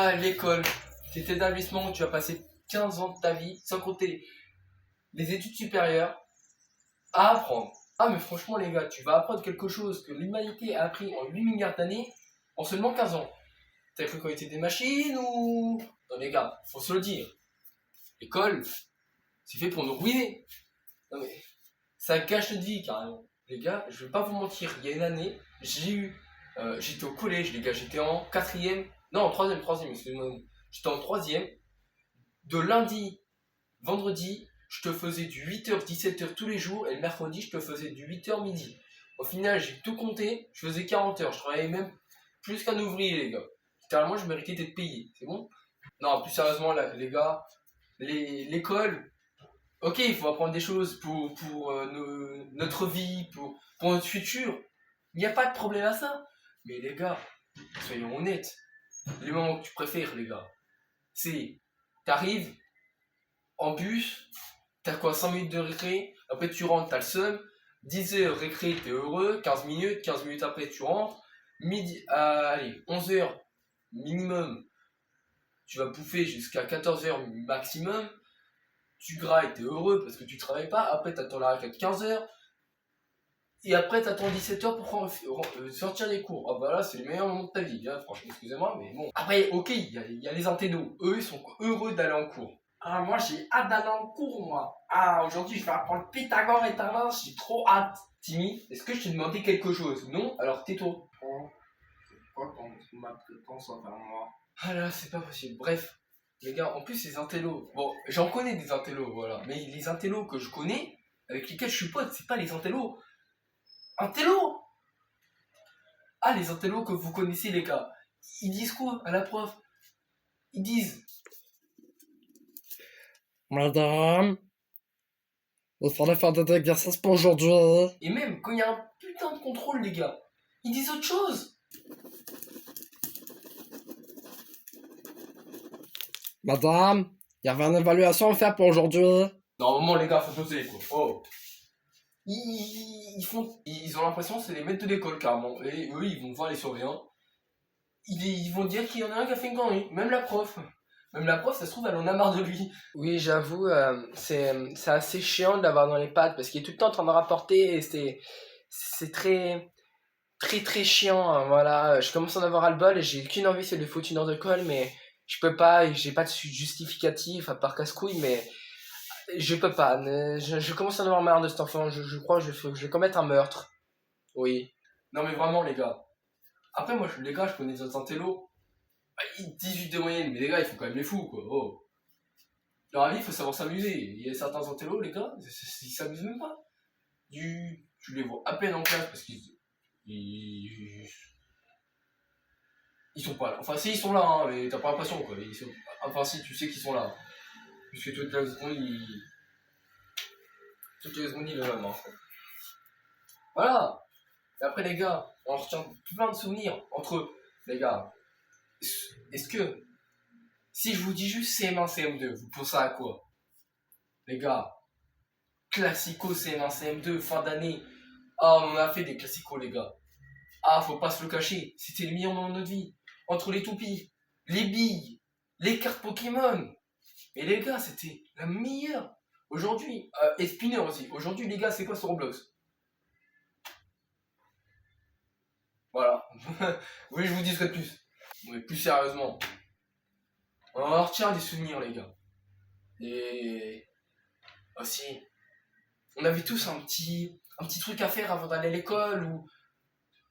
Ah, l'école. Cet établissement où tu vas passer 15 ans de ta vie, sans compter les études supérieures, à apprendre. Ah, mais franchement, les gars, tu vas apprendre quelque chose que l'humanité a appris en 8 milliards d'années en seulement 15 ans. T'as cru qu'on était des machines ou... Non, les gars, faut se le dire. L'école, c'est fait pour nous ruiner. Non, mais ça gâche notre vie, carrément. Les gars, je vais pas vous mentir, il y a une année, j'étais au collège, les gars, j'étais en quatrième, non, en troisième, excusez-moi. J'étais en troisième, de lundi, vendredi, je te faisais du 8h, 17h tous les jours, et le mercredi, je te faisais du 8h midi. Au final, j'ai tout compté, je faisais 40 heures, je travaillais même plus qu'un ouvrier, les gars. Littéralement, je méritais d'être payé, c'est bon? Non, plus sérieusement, là, les gars, l'école, ok, il faut apprendre des choses pour notre vie, pour notre futur. Il n'y a pas de problème à ça. Mais les gars, soyons honnêtes. Les moments que tu préfères, les gars, c'est t'arrives en bus, t'as quoi, 5 minutes de récré, après tu rentres, t'as le seum, 10 heures récré, t'es heureux, 15 minutes après tu rentres, midi, allez, 11 heures minimum, tu vas bouffer jusqu'à 14 heures maximum, tu grailles, t'es heureux parce que tu travailles pas, après t'attends la récré de 15 heures, et après t'attends 17 heures pour sortir des cours. Ah bah là, c'est le meilleur moment de ta vie, hein, franchement, excusez-moi, mais bon. Après, ok, il y a les intellos, eux, ils sont heureux d'aller en cours. Ah, moi j'ai hâte d'aller en cours, moi. Ah, aujourd'hui je vais apprendre Pythagore et Thalès, j'ai trop hâte. Timmy, est-ce que je t'ai demandé quelque chose? Non? Alors tais-toi. Oh, c'est quoi ton maths que t'en sors vers moi? Ah là, c'est pas possible. Bref, les gars, en plus, les intellos. Bon, j'en connais des intellos, voilà. Mais les intellos que je connais, avec lesquels je suis pote, c'est pas les intellos. Intellos! Ah, les intellos que vous connaissez, les gars. Ils disent quoi à la prof? Ils disent. Madame, il fallait faire des exercices pour aujourd'hui. Et même quand il y a un putain de contrôle, les gars, ils disent autre chose. Madame, il y avait une évaluation à faire pour aujourd'hui. Normalement, les gars, faut poser, quoi. Oh. Ils ont l'impression que c'est les maîtres de l'école, carrément. Et eux, ils vont voir les surveillants. Ils vont dire qu'il y en a un qui a fait une connerie. Même la prof. Même la prof, ça se trouve, elle en a marre de lui. Oui, j'avoue, c'est assez chiant de l'avoir dans les pattes parce qu'il est tout le temps en train de rapporter et c'est très, très, très chiant, hein, voilà. Je commence à en avoir ras-le-bol et j'ai qu'une envie, c'est de foutre une heure de colle, mais je peux pas et j'ai pas de justificatif à part casse-couille, mais je peux pas. Je commence à en avoir marre de cet enfant, je crois que je vais commettre un meurtre. Oui. Non, mais vraiment, les gars. Après, moi, les gars, je connais des autres intellos. Bah, 18 de moyenne, mais les gars, ils font quand même les fous, quoi. Oh. Dans la vie, il faut savoir s'amuser. Il y a certains intellos, les gars, ils s'amusent même pas. Tu les vois à peine en classe parce ils, ils sont pas là. Enfin, si, ils sont là, hein, mais t'as pas l'impression, quoi. Enfin, si, tu sais qu'ils sont là. Puisque toutes les secondes, ils le même, hein. Voilà. Et après, les gars, on retient plein de souvenirs entre eux. Les gars, est-ce que, si je vous dis juste CM1, CM2, vous pensez à quoi? Les gars, classico CM1, CM2, fin d'année. Ah, on en a fait des classicos, les gars. Ah, faut pas se le cacher, c'était le meilleur moment de notre vie. Entre les toupies, les billes, les cartes Pokémon. Et les gars, c'était la meilleure. Aujourd'hui, et Spinner aussi. Aujourd'hui, les gars, c'est quoi sur Roblox? Voilà. Oui, je vous dis ce que de plus. Mais plus sérieusement, on en retient des souvenirs, les gars. Et aussi, on avait tous un petit truc à faire avant d'aller à l'école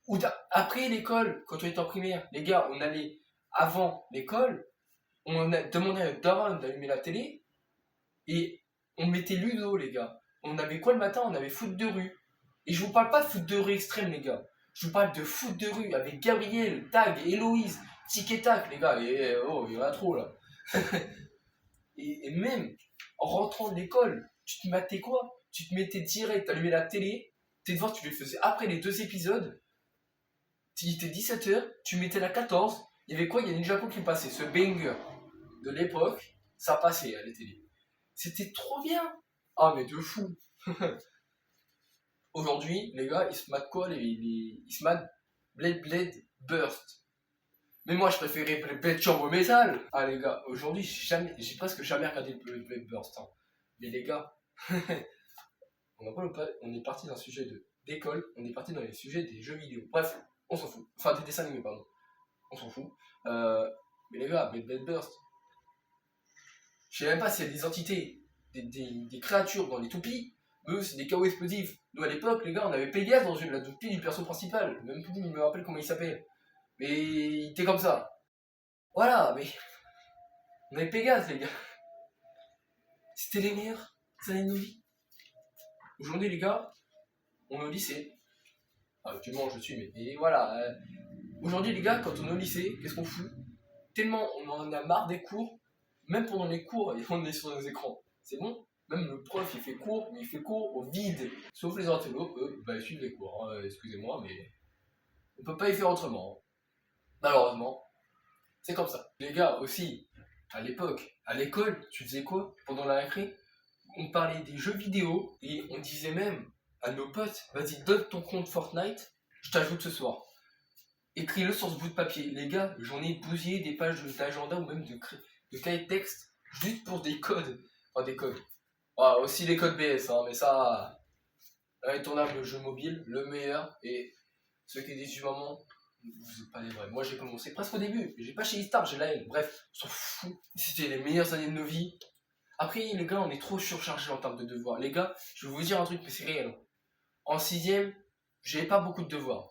ou après l'école, quand on était en primaire. Les gars, on allait avant l'école, on a demandé à notre daronne d'allumer la télé et on mettait Ludo, les gars. On avait quoi le matin? On avait foot de rue. Et je vous parle pas de foot de rue extrême, les gars. Je vous parle de foot de rue avec Gabriel, Tag, Héloïse, Tic et Tac, les gars. Et oh, il y en a trop là. et même en rentrant de l'école, tu te matais quoi? Tu te mettais direct, t'allumais la télé, tes devoirs, tu les faisais après les 2 épisodes. Il était 17h, tu mettais la 14. Il y avait quoi? Il y a Ninjago qui passait. Ce banger de l'époque, ça passait à la télé. C'était trop bien. Ah, mais de fou. Aujourd'hui, les gars, ils se matent quoi? Ils se matent Blade Burst. Mais moi, je préférais Blade Chambre Metal. Ah, les gars, aujourd'hui, j'ai presque jamais regardé Blade Burst. Hein. Mais les gars, on est parti d'un sujet d'école, on est parti dans les sujets des jeux vidéo. Bref, on s'en fout. Enfin, des dessins animés, pardon. On s'en fout. Mais les gars, Blade Burst, je sais même pas s'il y a des entités, des créatures dans les toupies. Eux, c'est des chaos explosifs. Nous, à l'époque, les gars, on avait Pégase dans la toupie du perso principal. Même plus, je me rappelle comment il s'appelle. Mais il était comme ça. Voilà, mais on avait Pégase, les gars. C'était les meilleurs années de nos vies. Aujourd'hui, les gars, on est au lycée. Actuellement, je suis, mais et voilà. Aujourd'hui, les gars, quand on est au lycée, qu'est-ce qu'on fout? Tellement on en a marre des cours, même pendant les cours, on est sur nos écrans. C'est bon? Même le prof, il fait cours, mais il fait cours au vide. Sauf les orthophones, eux, ils suivent les cours. Hein, excusez-moi, mais on peut pas y faire autrement. Malheureusement, c'est comme ça. Les gars, aussi, à l'époque, à l'école, tu faisais quoi pendant la récré? On parlait des jeux vidéo et on disait même à nos potes, vas-y, donne ton compte Fortnite, je t'ajoute ce soir. Écris-le sur ce bout de papier. Les gars, j'en ai bousillé des pages d'agenda ou même de cahiers de texte juste pour des codes. Enfin, des codes. Ah, aussi les codes BS, hein, mais ça, intournable, le jeu mobile, le meilleur. Et ceux qui disent du moment, vous êtes pas les vrais. Moi, j'ai commencé presque au début. J'ai pas chez Star, j'ai la haine. Bref, on s'en fout. C'était les meilleures années de nos vies. Après, les gars, on est trop surchargés en termes de devoirs. Les gars, je vais vous dire un truc, mais c'est réel. En 6ème, j'avais pas beaucoup de devoirs.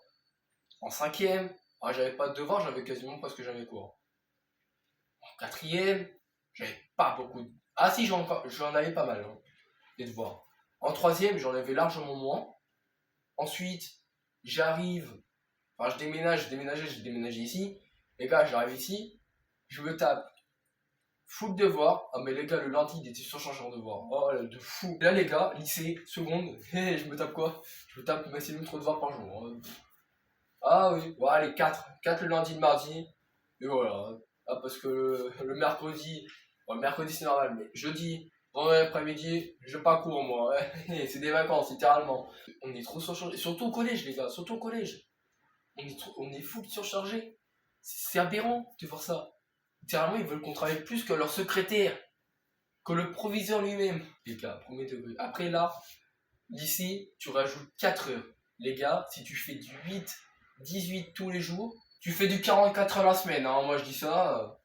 En 5ème, j'avais pas de devoirs, j'avais quasiment presque jamais cours. En 4ème, j'avais pas beaucoup de... Ah si, j'en avais pas mal, hein, des devoirs. En 3ème, j'en avais largement moins. Ensuite, j'arrive... Enfin, je déménageais ici. Les gars, j'arrive ici, je me tape full devoir. Ah mais les gars, le lundi, il était surchargé en devoir. Oh là, de fou. Et là les gars, lycée, seconde, je me tape quoi? Je me tape maximum 3 devoirs par jour. Hein. Ah oui, bon, allez, 4 le lundi, le mardi. Et voilà. Ah, parce que le mercredi, bon, le mercredi c'est normal, mais jeudi, vendredi après-midi, je pas cours moi. Ouais. C'est des vacances, littéralement. On est trop surchargé. Surtout au collège, les gars, surtout au collège. On est fou de surchargé. C'est aberrant de voir ça. Littéralement, ils veulent qu'on travaille plus que leur secrétaire, que le proviseur lui-même. Les gars, premier degré. Après là, lycée, tu rajoutes 4 heures. Les gars, si tu fais du 18 tous les jours, tu fais du 44 heures la semaine. Hein. Moi, je dis ça.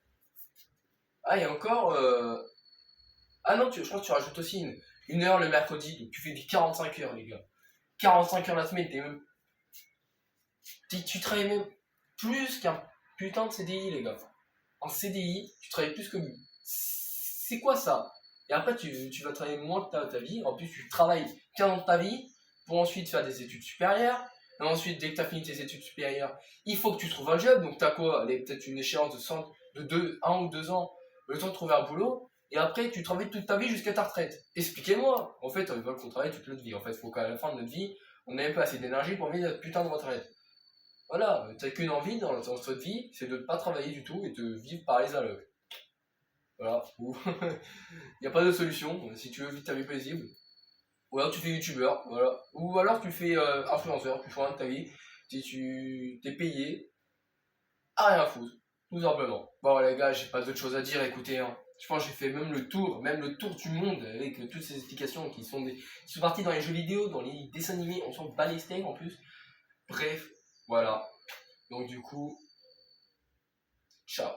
Ah, et encore... Ah non, je crois que tu rajoutes aussi une heure le mercredi. Donc tu fais du 45 heures, les gars. 45 heures la semaine, tu travailles même plus qu'un putain de CDI, les gars. En CDI, tu travailles plus que lui. C'est quoi ça? Et après, tu vas travailler moins de ta vie. En plus, tu travailles 15 ans de ta vie pour ensuite faire des études supérieures. Et ensuite, dès que tu as fini tes études supérieures, il faut que tu trouves un job. Donc, tu as quoi? Allez, peut-être une échéance de 1 ou 2 ans, le temps de trouver un boulot. Et après, tu travailles toute ta vie jusqu'à ta retraite. Expliquez-moi. En fait, ils veulent qu'on travaille toute notre vie. En fait, il faut qu'à la fin de notre vie, on n'ait pas assez d'énergie pour vivre notre putain de retraite. Voilà, t'as qu'une envie dans cette vie, c'est de ne pas travailler du tout et de vivre par les allocs. Voilà, il n'y a pas de solution, si tu veux vivre ta vie paisible. Ou alors tu fais youtubeur, voilà. Ou alors tu fais influenceur, tu fais rien de ta vie, tu t'es payé à rien foutre, tout simplement. Bon les gars, j'ai pas d'autre chose à dire, écoutez, hein. Je pense que j'ai fait même le tour du monde avec toutes ces explications qui sont parties dans les jeux vidéo, dans les dessins animés, on s'en bat les steaks en plus. Bref. Voilà. Donc du coup, ciao.